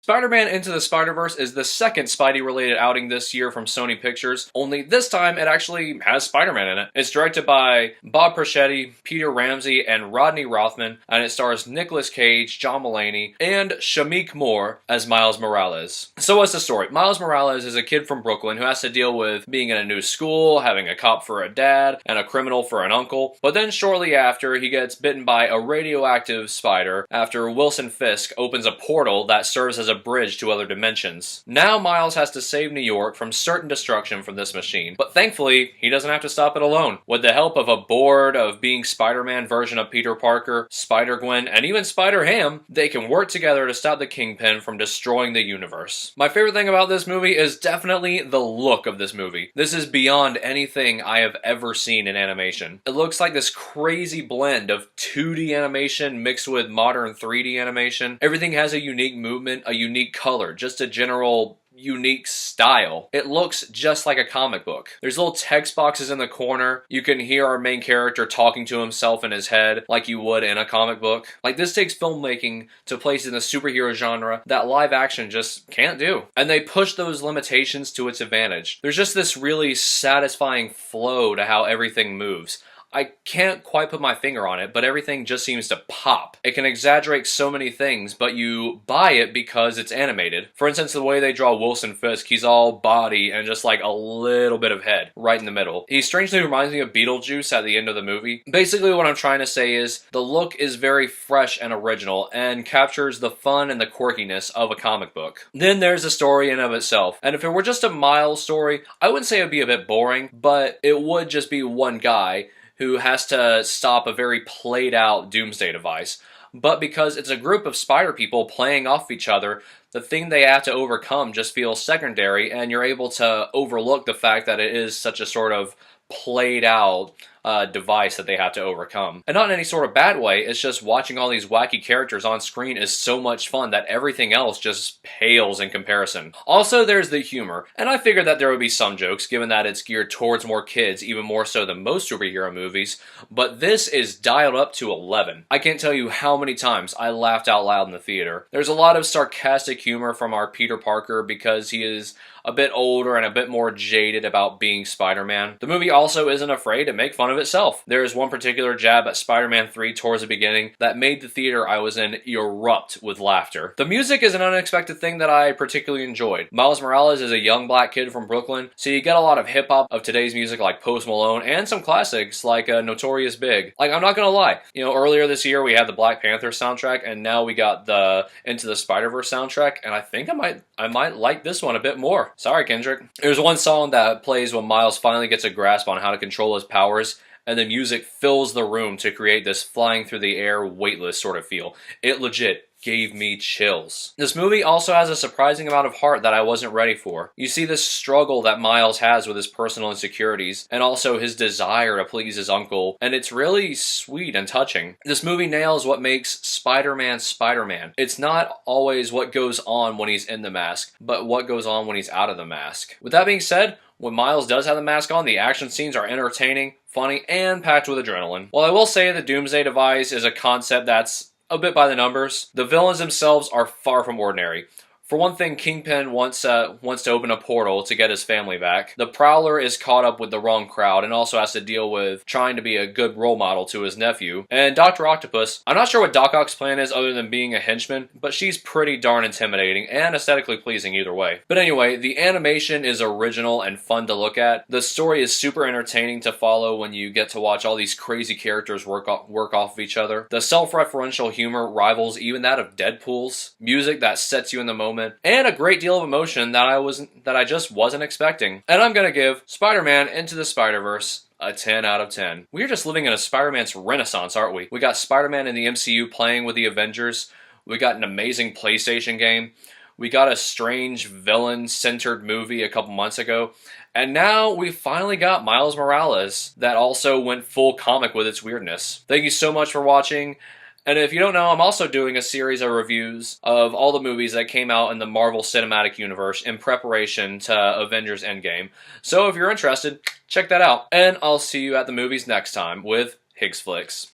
Spider-Man Into the Spider-Verse is the second Spidey-related outing this year from Sony Pictures, only this time it actually has Spider-Man in it. It's directed by Bob Persichetti, Peter Ramsey, and Rodney Rothman, and it stars Nicolas Cage, John Mulaney, and Shameik Moore as Miles Morales. So what's the story? Miles Morales is a kid from Brooklyn who has to deal with being in a new school, having a cop for a dad, and a criminal for an uncle, but then shortly after, he gets bitten by a radioactive spider after Wilson Fisk opens a portal that serves as a bridge to other dimensions. Now Miles has to save New York from certain destruction from this machine, but thankfully, he doesn't have to stop it alone. With the help of a board of being Spider-Man version of Peter Parker, Spider-Gwen, and even Spider-Ham, they can work together to stop the Kingpin from destroying the universe. My favorite thing about this movie is definitely the look of this movie. This is beyond anything I have ever seen in animation. It looks like this crazy blend of 2D animation mixed with modern 3D animation. Everything has a unique movement, a unique color, just a general unique style. It looks just like a comic book. There's little text boxes in the corner. You can hear our main character talking to himself in his head like you would in a comic book. Like, this takes filmmaking to places in the superhero genre that live action just can't do. And they push those limitations to its advantage. There's just this really satisfying flow to how everything moves. I can't quite put my finger on it, but everything just seems to pop. It can exaggerate so many things, but you buy it because it's animated. For instance, the way they draw Wilson Fisk, he's all body and just like a little bit of head right in the middle. He strangely reminds me of Beetlejuice at the end of the movie. Basically, what I'm trying to say is the look is very fresh and original and captures the fun and the quirkiness of a comic book. Then there's the story in of itself. And if it were just a Miles story, I wouldn't say it would be a bit boring, but it would just be one guy who has to stop a very played out doomsday device. But because it's a group of spider people playing off each other, the thing they have to overcome just feels secondary, and you're able to overlook the fact that it is such a sort of played out device that they have to overcome. And not in any sort of bad way, it's just watching all these wacky characters on screen is so much fun that everything else just pales in comparison. Also, there's the humor, and I figured that there would be some jokes given that it's geared towards more kids, even more so than most superhero movies, but this is dialed up to 11. I can't tell you how many times I laughed out loud in the theater. There's a lot of sarcastic humor from our Peter Parker because he is a bit older and a bit more jaded about being Spider-Man. The movie also isn't afraid to make fun of itself. There is one particular jab at Spider-Man 3 towards the beginning that made the theater I was in erupt with laughter. The music is an unexpected thing that I particularly enjoyed. Miles Morales is a young black kid from Brooklyn, so you get a lot of hip-hop of today's music like Post Malone and some classics like Notorious Big. Like, I'm not gonna lie, you know, earlier this year we had the Black Panther soundtrack, and now we got the Into the Spider-Verse soundtrack, and I think I might like this one a bit more. Sorry, Kendrick. There's one song that plays when Miles finally gets a grasp on how to control his powers, and the music fills the room to create this flying through the air, weightless sort of feel. It legit gave me chills. This movie also has a surprising amount of heart that I wasn't ready for. You see this struggle that Miles has with his personal insecurities, and also his desire to please his uncle, and it's really sweet and touching. This movie nails what makes Spider-Man Spider-Man. It's not always what goes on when he's in the mask, but what goes on when he's out of the mask. With that being said, when Miles does have the mask on, the action scenes are entertaining, funny, and packed with adrenaline. While I will say the Doomsday device is a concept that's a bit by the numbers, the villains themselves are far from ordinary. For one thing, Kingpin wants to open a portal to get his family back. The Prowler is caught up with the wrong crowd and also has to deal with trying to be a good role model to his nephew. And Dr. Octopus, I'm not sure what Doc Ock's plan is other than being a henchman, but she's pretty darn intimidating and aesthetically pleasing either way. But anyway, the animation is original and fun to look at. The story is super entertaining to follow when you get to watch all these crazy characters work off of each other. The self-referential humor rivals even that of Deadpool's. Music that sets you in the moment, and a great deal of emotion that I just wasn't expecting. And I'm gonna give Spider-Man Into the Spider-Verse a 10 out of 10. We're just living in a Spider-Man's renaissance, aren't we? We got Spider-Man in the MCU playing with the Avengers. We got an amazing PlayStation game. We got a strange villain-centered movie a couple months ago. And now we finally got Miles Morales that also went full comic with its weirdness. Thank you so much for watching. And if you don't know, I'm also doing a series of reviews of all the movies that came out in the Marvel Cinematic Universe in preparation to Avengers Endgame. So if you're interested, check that out. And I'll see you at the movies next time with Higgs Flicks.